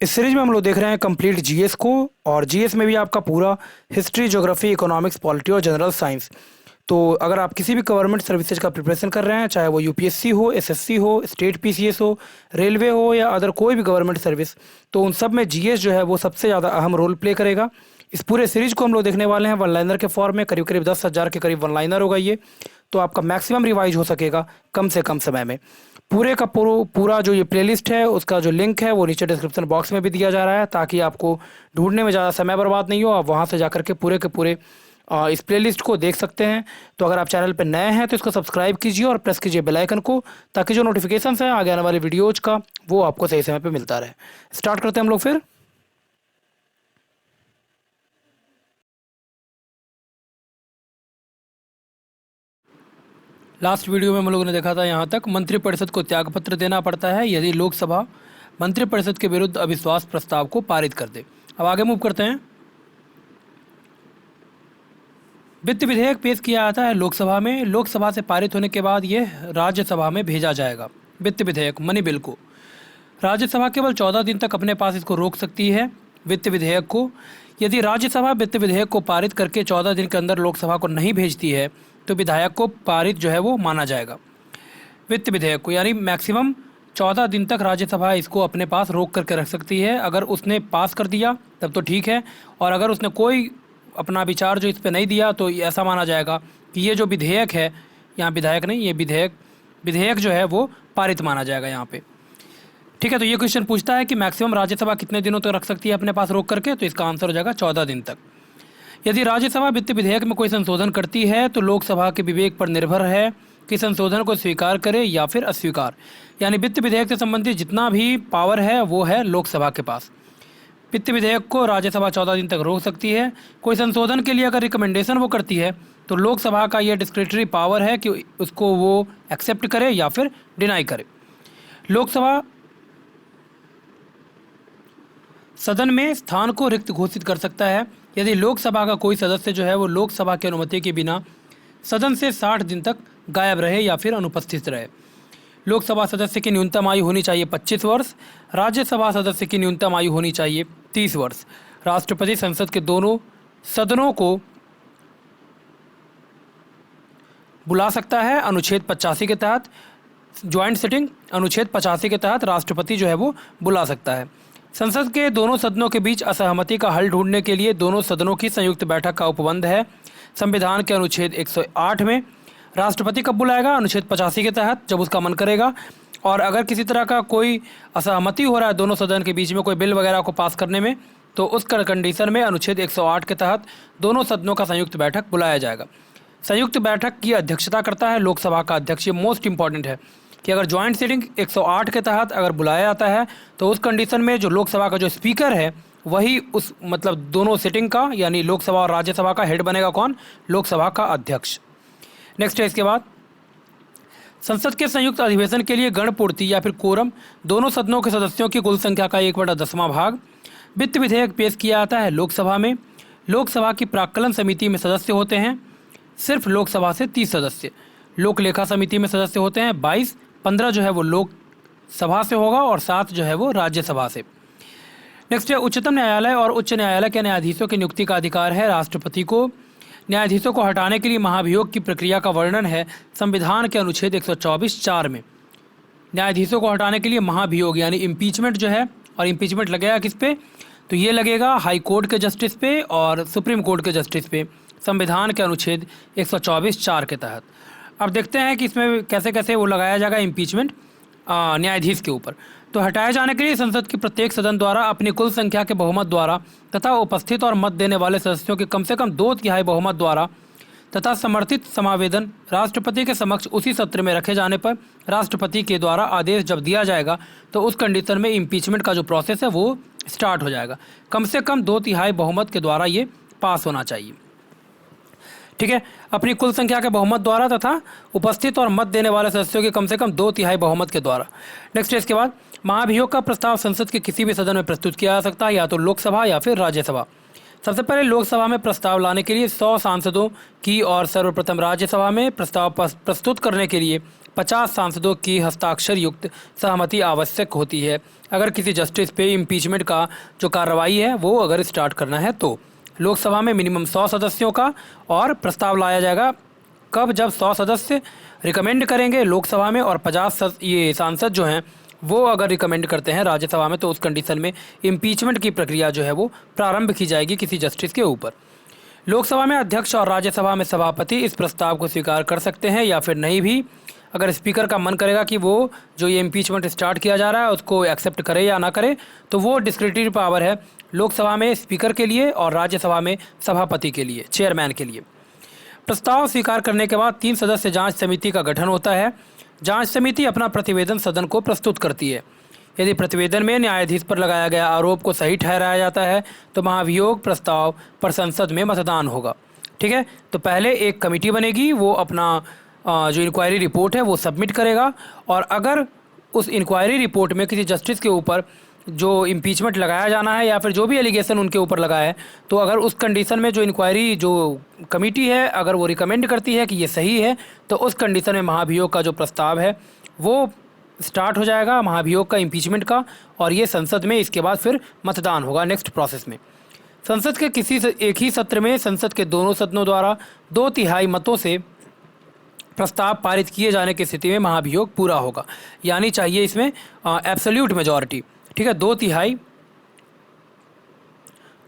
इस सीरीज में हम लोग देख रहे हैं कंप्लीट जीएस को। और जीएस में भी आपका पूरा हिस्ट्री, ज्योग्राफी, इकोनॉमिक्स, पॉलिटी और जनरल साइंस। तो अगर आप किसी भी गवर्नमेंट सर्विसेज का प्रिपरेशन कर रहे हैं, चाहे वो यूपीएससी हो, एसएससी हो, स्टेट पीसीएस हो, रेलवे हो या अदर कोई भी गवर्नमेंट सर्विस, तो उन सब में जीएस जो है वो सबसे ज़्यादा अहम रोल प्ले करेगा। इस पूरे सीरीज को हम लोग देखने वाले हैं वन लाइनर के फॉर्म में। करीब करीब 10,000 के करीब वन लाइनर होगा ये। तो आपका मैक्सिमम रिवाइज हो सकेगा कम से कम समय में। पूरे का पूरा जो ये प्लेलिस्ट है उसका जो लिंक है वो नीचे डिस्क्रिप्शन बॉक्स में भी दिया जा रहा है, ताकि आपको ढूंढने में ज़्यादा समय बर्बाद नहीं हो। आप वहाँ से जाकर के पूरे के पूरे इस प्लेलिस्ट को देख सकते हैं। तो अगर आप चैनल पर नए हैं तो इसको सब्सक्राइब कीजिए और प्रेस कीजिए बेल आइकन को, ताकि जो नोटिफिकेशन है आगे आने वाले वीडियोज़ का वो आपको सही समय पर मिलता रहे। स्टार्ट करते हैं हम लोग फिर। लास्ट वीडियो में हम लोगों ने देखा था यहाँ तक, मंत्रिपरिषद को त्यागपत्र देना पड़ता है यदि लोकसभा मंत्रिपरिषद के विरुद्ध अविश्वास प्रस्ताव को पारित कर दे। अब आगे मूव करते हैं। वित्त विधेयक पेश किया जाता है लोकसभा में। लोकसभा से पारित होने के बाद ये राज्यसभा में भेजा जाएगा। वित्त विधेयक मनी बिल को राज्यसभा केवल 14 दिन तक अपने पास इसको रोक सकती है। वित्त विधेयक को यदि राज्यसभा वित्त विधेयक को पारित करके 14 दिन के अंदर लोकसभा को नहीं भेजती है तो विधायक को पारित जो है वो माना जाएगा। वित्त विधेयक को यानी मैक्सिमम 14 दिन तक राज्यसभा इसको अपने पास रोक करके रख सकती है। अगर उसने पास कर दिया तब तो ठीक है, और अगर उसने कोई अपना विचार जो इस पर नहीं दिया तो ऐसा माना जाएगा कि ये जो विधेयक है, यहाँ विधायक नहीं, ये विधेयक जो है वो पारित माना जाएगा यहाँ पे। ठीक है, तो ये क्वेश्चन पूछता है कि मैक्सिमम राज्यसभा कितने दिनों तक रख सकती है अपने पास रोक करके, तो इसका आंसर हो जाएगा 14 दिन तक। यदि राज्यसभा वित्त विधेयक में कोई संशोधन करती है तो लोकसभा के विवेक पर निर्भर है कि संशोधन को स्वीकार करे या फिर अस्वीकार। यानी वित्त विधेयक से संबंधित जितना भी पावर है वो है लोकसभा के पास। वित्त विधेयक को राज्यसभा 14 दिन तक रोक सकती है। कोई संशोधन के लिए अगर रिकमेंडेशन वो करती है तो लोकसभा का ये डिस्क्रिशनरी पावर है कि उसको वो एक्सेप्ट करे या फिर डिनाई करे। लोकसभा सदन में स्थान को रिक्त घोषित कर सकता है यदि लोकसभा का कोई सदस्य जो है वो लोकसभा की अनुमति के बिना सदन से 60 दिन तक गायब रहे या फिर अनुपस्थित रहे। लोकसभा सदस्य की न्यूनतम आयु होनी चाहिए 25 वर्ष। राज्यसभा सदस्य की न्यूनतम आयु होनी चाहिए 30 वर्ष। राष्ट्रपति संसद के दोनों सदनों को बुला सकता है अनुच्छेद 85 के तहत। ज्वाइंट सिटिंग अनुच्छेद 85 के तहत राष्ट्रपति जो है वो बुला सकता है। संसद के दोनों सदनों के बीच असहमति का हल ढूंढने के लिए दोनों सदनों की संयुक्त बैठक का उपबंध है संविधान के अनुच्छेद 108 में। राष्ट्रपति कब बुलाएगा? अनुच्छेद 85 के तहत, जब उसका मन करेगा। और अगर किसी तरह का कोई असहमति हो रहा है दोनों सदन के बीच में कोई बिल वगैरह को पास करने में, तो उस कंडीशन में अनुच्छेद 108 के तहत दोनों सदनों का संयुक्त बैठक बुलाया जाएगा। संयुक्त बैठक की अध्यक्षता करता है लोकसभा का अध्यक्ष। ये मोस्ट इंपॉर्टेंट है कि अगर ज्वाइंट सिटिंग 108 के तहत अगर बुलाया जाता है तो उस कंडीशन में जो लोकसभा का जो स्पीकर है वही उस मतलब दोनों सिटिंग का यानी लोकसभा और राज्यसभा का हेड बनेगा। कौन? लोकसभा का अध्यक्ष। नेक्स्ट है इसके बाद, संसद के संयुक्त अधिवेशन के लिए गणपूर्ति या फिर कोरम दोनों सदनों के सदस्यों की कुल संख्या का 1/10वां भाग। वित्त विधेयक पेश किया जाता है लोकसभा में। लोकसभा की प्राक्कलन समिति में सदस्य होते हैं सिर्फ लोकसभा से 30 सदस्य। लोक लेखा समिति में सदस्य होते हैं 22। 15 जो है वो लोकसभा से होगा और 7 जो है वो राज्यसभा से। नेक्स्ट है, उच्चतम न्यायालय और उच्च न्यायालय के न्यायाधीशों की नियुक्ति का अधिकार है राष्ट्रपति को। न्यायाधीशों को हटाने के लिए महाभियोग की प्रक्रिया का वर्णन है संविधान के अनुच्छेद 124(4) में। न्यायाधीशों को हटाने के लिए महाभियोग यानी इम्पीचमेंट जो है, और इम्पीचमेंट लगेगा किस पे? तो ये लगेगा हाई कोर्ट के जस्टिस पे और सुप्रीम कोर्ट के जस्टिस पे, संविधान के अनुच्छेद 124(4) के तहत। अब देखते हैं कि इसमें कैसे कैसे वो लगाया जाएगा इम्पीचमेंट न्यायाधीश के ऊपर। तो हटाए जाने के लिए संसद की प्रत्येक सदन द्वारा अपनी कुल संख्या के बहुमत द्वारा तथा उपस्थित और मत देने वाले सदस्यों के कम से कम 2/3 बहुमत द्वारा तथा समर्थित समावेदन राष्ट्रपति के समक्ष उसी सत्र में रखे जाने पर राष्ट्रपति के द्वारा आदेश जब दिया जाएगा तो उस कंडीशन में इम्पीचमेंट का जो प्रोसेस है वो स्टार्ट हो जाएगा। कम से कम 2/3 बहुमत के द्वारा ये पास होना चाहिए। ठीक है, अपनी कुल संख्या के बहुमत द्वारा तथा उपस्थित और मत देने वाले सदस्यों के कम से कम 2/3 बहुमत के द्वारा। नेक्स्ट है इसके बाद, महाभियोग का प्रस्ताव संसद के किसी भी सदन में प्रस्तुत किया जा सकता है, या तो लोकसभा या फिर राज्यसभा। सबसे पहले लोकसभा में प्रस्ताव लाने के लिए 100 सांसदों की और सर्वप्रथम राज्यसभा में प्रस्ताव प्रस्तुत करने के लिए 50 सांसदों की हस्ताक्षर युक्त सहमति आवश्यक होती है अगर किसी जस्टिस पे इम्पीचमेंट का जो कार्रवाई है वो अगर स्टार्ट करना है तो। लोकसभा में मिनिमम 100 सदस्यों का और प्रस्ताव लाया जाएगा कब, जब 100 सदस्य रिकमेंड करेंगे लोकसभा में और 50 ये सांसद जो हैं वो अगर रिकमेंड करते हैं राज्यसभा में, तो उस कंडीशन में इम्पीचमेंट की प्रक्रिया जो है वो प्रारंभ की जाएगी किसी जस्टिस के ऊपर। लोकसभा में अध्यक्ष और राज्यसभा में सभापति इस प्रस्ताव को स्वीकार कर सकते हैं या फिर नहीं भी। अगर स्पीकर का मन करेगा कि वो जो ये इम्पीचमेंट स्टार्ट किया जा रहा है उसको एक्सेप्ट करे या ना करे, तो वो डिस्क्रिशनरी पावर है लोकसभा में स्पीकर के लिए और राज्यसभा में सभापति के लिए, चेयरमैन के लिए। प्रस्ताव स्वीकार करने के बाद 3 सदस्य जांच समिति का गठन होता है। जांच समिति अपना प्रतिवेदन सदन को प्रस्तुत करती है। यदि प्रतिवेदन में न्यायाधीश पर लगाया गया आरोप को सही ठहराया जाता है तो महाभियोग प्रस्ताव पर संसद में मतदान होगा। ठीक है, तो पहले एक कमेटी बनेगी, वो अपना जो इंक्वायरी रिपोर्ट है वो सबमिट करेगा और अगर उस इंक्वायरी रिपोर्ट में किसी जस्टिस के ऊपर जो इम्पीचमेंट लगाया जाना है या फिर जो भी एलिगेशन उनके ऊपर लगा है, तो अगर उस कंडीशन में जो इंक्वायरी जो कमेटी है अगर वो रिकमेंड करती है कि ये सही है, तो उस कंडीशन में महाभियोग का जो प्रस्ताव है वो स्टार्ट हो जाएगा, महाभियोग का, इम्पीचमेंट का, और ये संसद में इसके बाद फिर मतदान होगा नेक्स्ट प्रोसेस में। संसद के किसी एक ही सत्र में संसद के दोनों सदनों द्वारा 2/3 मतों से प्रस्ताव पारित किए जाने की स्थिति में महाभियोग पूरा होगा। यानी चाहिए इसमें एब्सोल्यूट मेजॉरिटी। ठीक है, 2/3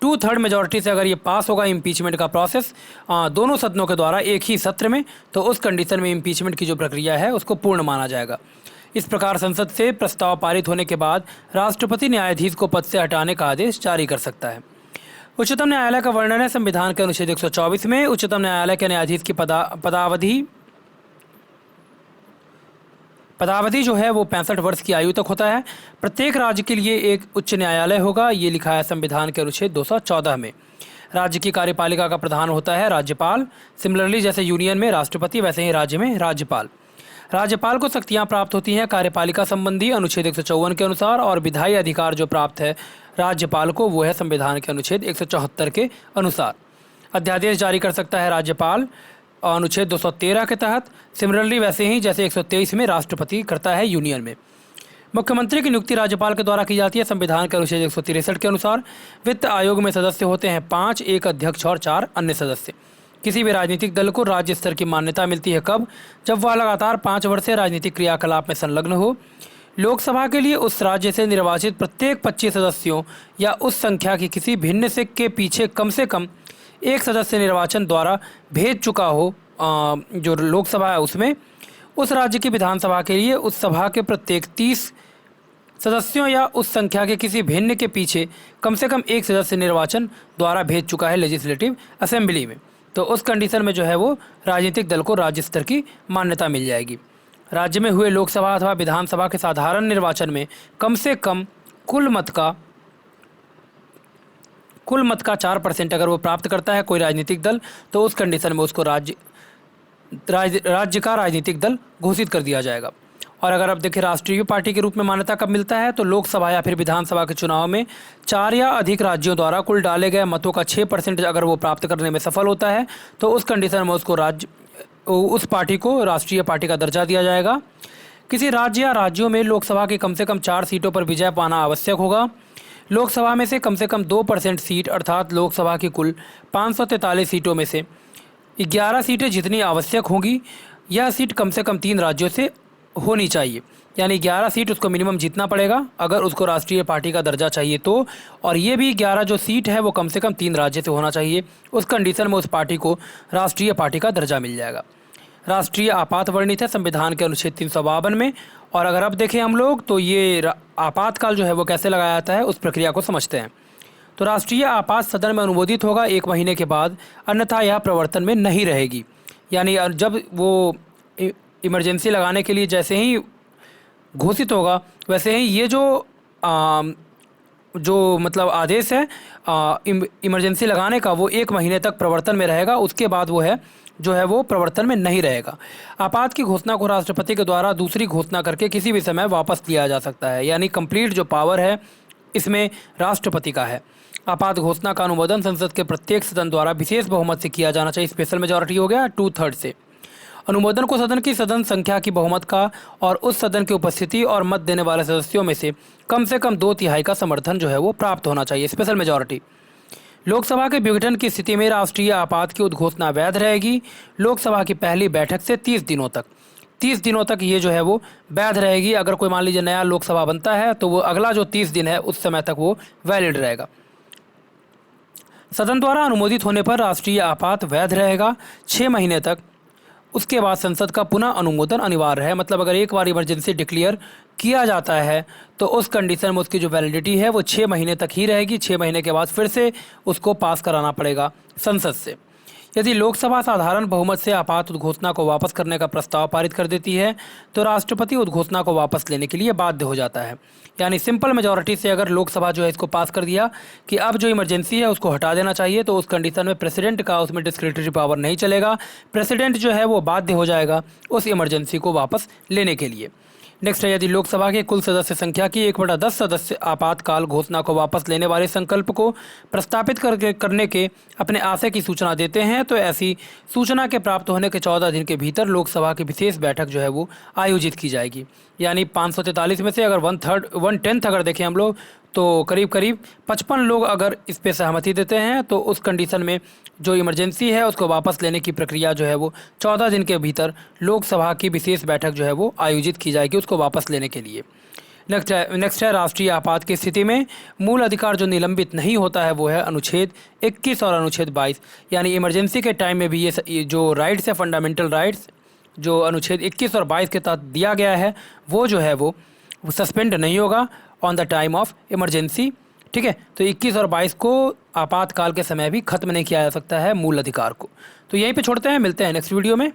2/3 मेजॉरिटी से अगर ये पास होगा इम्पीचमेंट का प्रोसेस दोनों सदनों के द्वारा एक ही सत्र में, तो उस कंडीशन में इम्पीचमेंट की जो प्रक्रिया है उसको पूर्ण माना जाएगा। इस प्रकार संसद से प्रस्ताव पारित होने के बाद राष्ट्रपति न्यायाधीश को पद से हटाने का आदेश जारी कर सकता है। उच्चतम न्यायालय का वर्णन है संविधान के अनुच्छेद 124 में। उच्चतम न्यायालय के न्यायाधीश की पदावधि जो है वो 65 वर्ष की आयु तक होता है। प्रत्येक राज्य के लिए एक उच्च न्यायालय होगा, ये लिखा है संविधान के अनुच्छेद 214 में। राज्य की कार्यपालिका का प्रधान होता है राज्यपाल। सिमिलरली जैसे यूनियन में राष्ट्रपति, वैसे ही राज्य में राज्यपाल। राज्यपाल को शक्तियाँ प्राप्त होती हैं कार्यपालिका संबंधी अनुच्छेद 154 के अनुसार, और विधायी अधिकार जो प्राप्त है राज्यपाल को वो है संविधान के अनुच्छेद 174 के अनुसार। अध्यादेश जारी कर सकता है राज्यपाल अनुच्छेद 213 के तहत। सिमिलरली वैसे ही जैसे 123 में राष्ट्रपति करता है यूनियन में। मुख्यमंत्री की नियुक्ति राज्यपाल के द्वारा की जाती है संविधान के अनुच्छेद 163 के अनुसार। वित्त आयोग में सदस्य होते हैं 5, एक अध्यक्ष और 4 अन्य सदस्य। किसी भी राजनीतिक दल को राज्य स्तर की मान्यता मिलती है कब, जब वह लगातार 5 वर्ष से राजनीतिक क्रियाकलाप में संलग्न हो। लोकसभा के लिए उस राज्य से निर्वाचित प्रत्येक 25 सदस्यों या उस संख्या की किसी भिन्न से के पीछे कम से कम एक सदस्य निर्वाचन द्वारा भेज चुका हो जो लोकसभा है उसमें। उस राज्य की विधानसभा के लिए उस सभा के प्रत्येक 30 सदस्यों या उस संख्या के किसी भिन्न के पीछे कम से कम एक सदस्य निर्वाचन द्वारा भेज चुका है लेजिस्लेटिव असेंबली में, तो उस कंडीशन में जो है वो राजनीतिक दल को राज्य स्तर की मान्यता मिल जाएगी। राज्य में हुए लोकसभा अथवा विधानसभा के साधारण निर्वाचन में कम से कम कुल मत का 4% अगर वो प्राप्त करता है कोई राजनीतिक दल, तो उस कंडीशन में उसको राज्य का राजनीतिक दल घोषित कर दिया जाएगा। और अगर आप देखें राष्ट्रीय पार्टी के रूप में मान्यता कब मिलता है, तो लोकसभा या फिर विधानसभा के चुनाव में 4 या अधिक राज्यों द्वारा कुल डाले गए मतों का 6% अगर वो प्राप्त करने में सफल होता है, तो उस कंडीशन में उसको उस पार्टी को राष्ट्रीय पार्टी का दर्जा दिया जाएगा। किसी राज्य या राज्यों में लोकसभा की कम से कम 4 सीटों पर विजय पाना आवश्यक होगा। लोकसभा में से कम 2% सीट अर्थात लोकसभा की कुल 543 सीटों में से 11 सीटें जितनी आवश्यक होंगी, यह सीट कम से कम 3 राज्यों से होनी चाहिए। यानी 11 सीट उसको मिनिमम जीतना पड़ेगा अगर उसको राष्ट्रीय पार्टी का दर्जा चाहिए तो, और ये भी 11 जो सीट है वो कम से कम 3 राज्य से होना चाहिए। उस कंडीशन में उस पार्टी को राष्ट्रीय पार्टी का दर्जा मिल जाएगा। राष्ट्रीय आपात वर्णित है संविधान के अनुच्छेद 352 में। और अगर अब देखें हम लोग तो ये आपातकाल जो है वो कैसे लगाया जाता है उस प्रक्रिया को समझते हैं। तो राष्ट्रीय आपात सदन में अनुमोदित होगा 1 महीने के बाद, अन्यथा यह प्रवर्तन में नहीं रहेगी। यानी जब वो इमरजेंसी लगाने के लिए जैसे ही घोषित होगा, वैसे ही ये जो मतलब आदेश है इमरजेंसी लगाने का वो 1 महीने तक प्रवर्तन में रहेगा। उसके बाद वो है जो है वो प्रवर्तन में नहीं रहेगा। आपात की घोषणा को राष्ट्रपति के द्वारा दूसरी घोषणा करके किसी भी समय वापस लिया जा सकता है। यानी कंप्लीट जो पावर है इसमें राष्ट्रपति का है। आपात घोषणा का अनुमोदन संसद के प्रत्येक सदन द्वारा विशेष बहुमत से किया जाना चाहिए। स्पेशल मेजॉरिटी हो गया 2/3 से। अनुमोदन को सदन की सदन संख्या की बहुमत का और उस सदन की उपस्थिति और मत देने वाले सदस्यों में से कम 2/3 का समर्थन जो है वो प्राप्त होना चाहिए, स्पेशल मेजॉरिटी। लोकसभा के विघटन की स्थिति में राष्ट्रीय आपात की उद्घोषणा वैध रहेगी लोकसभा की पहली बैठक से 30 दिनों तक ये जो है वो वैध रहेगी। अगर कोई मान लीजिए नया लोकसभा बनता है तो वो अगला जो 30 दिन है उस समय तक वो वैलिड रहेगा। सदन द्वारा अनुमोदित होने पर राष्ट्रीय आपात वैध रहेगा 6 महीने तक। उसके बाद संसद का पुनः अनुमोदन अनिवार्य है। मतलब अगर एक बार इमरजेंसी डिक्लेयर किया जाता है तो उस कंडीशन में उसकी जो वैलिडिटी है वो 6 महीने तक ही रहेगी। 6 महीने के बाद फिर से उसको पास कराना पड़ेगा संसद से। यदि लोकसभा साधारण बहुमत से आपात उद्घोषणा को वापस करने का प्रस्ताव पारित कर देती है तो राष्ट्रपति उद्घोषणा को वापस लेने के लिए बाध्य हो जाता है। यानी सिंपल मेजॉरिटी से अगर लोकसभा जो है इसको पास कर दिया कि अब जो इमरजेंसी है उसको हटा देना चाहिए, तो उस कंडीशन में प्रेसिडेंट का उसमें डिस्क्रिशनरी पावर नहीं चलेगा। प्रेसिडेंट जो है वो बाध्य हो जाएगा उस इमरजेंसी को वापस लेने के लिए। नेक्स्ट है, यदि लोकसभा के कुल सदस्य संख्या की 1/10 सदस्य आपातकाल घोषणा को वापस लेने वाले संकल्प को प्रस्तापित करने के अपने आशय की सूचना देते हैं तो ऐसी सूचना के प्राप्त होने के 14 दिन के भीतर लोकसभा की विशेष बैठक जो है वो आयोजित की जाएगी। यानी 543 में से अगर 1/10 अगर देखें हम लोग तो करीब 55 लोग अगर इस पे सहमति देते हैं तो उस कंडीशन में जो इमरजेंसी है उसको वापस लेने की प्रक्रिया जो है वो 14 दिन के भीतर लोकसभा की विशेष बैठक जो है वो आयोजित की जाएगी उसको वापस लेने के लिए। नेक्स्ट है राष्ट्रीय आपात की स्थिति में मूल अधिकार जो निलंबित नहीं होता है वो है अनुच्छेद 21 और अनुच्छेद 22। यानी इमरजेंसी के टाइम में भी ये जो राइट्स है, फंडामेंटल राइट्स जो अनुच्छेद 21 और 22 के तहत दिया गया है वो जो है वो सस्पेंड नहीं होगा on the time of emergency. ठीक है, तो 21 और 22 को आपातकाल के समय भी खत्म नहीं किया जा सकता है मूल अधिकार को। तो यहीं पे छोड़ते हैं, मिलते हैं नेक्स्ट वीडियो में।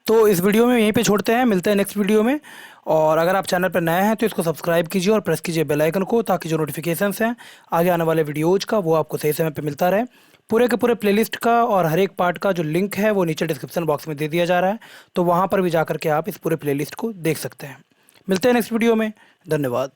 तो इस वीडियो में यहीं पे छोड़ते हैं, मिलते हैं नेक्स्ट वीडियो में। और अगर आप चैनल पर नए हैं तो इसको सब्सक्राइब कीजिए और प्रेस कीजिए बेल आइकन को, ताकि जो नोटिफिकेशंस हैं आगे आने वाले वीडियोज़ का वो आपको सही समय पे मिलता रहे। पूरे के पूरे प्लेलिस्ट का और हर एक पार्ट का जो लिंक है वो नीचे डिस्क्रिप्शन बॉक्स में दे दिया जा रहा है, तो वहाँ पर भी जा कर के आप इस पूरे प्लेलिस्ट को देख सकते हैं। मिलते हैं नेक्स्ट वीडियो में, धन्यवाद।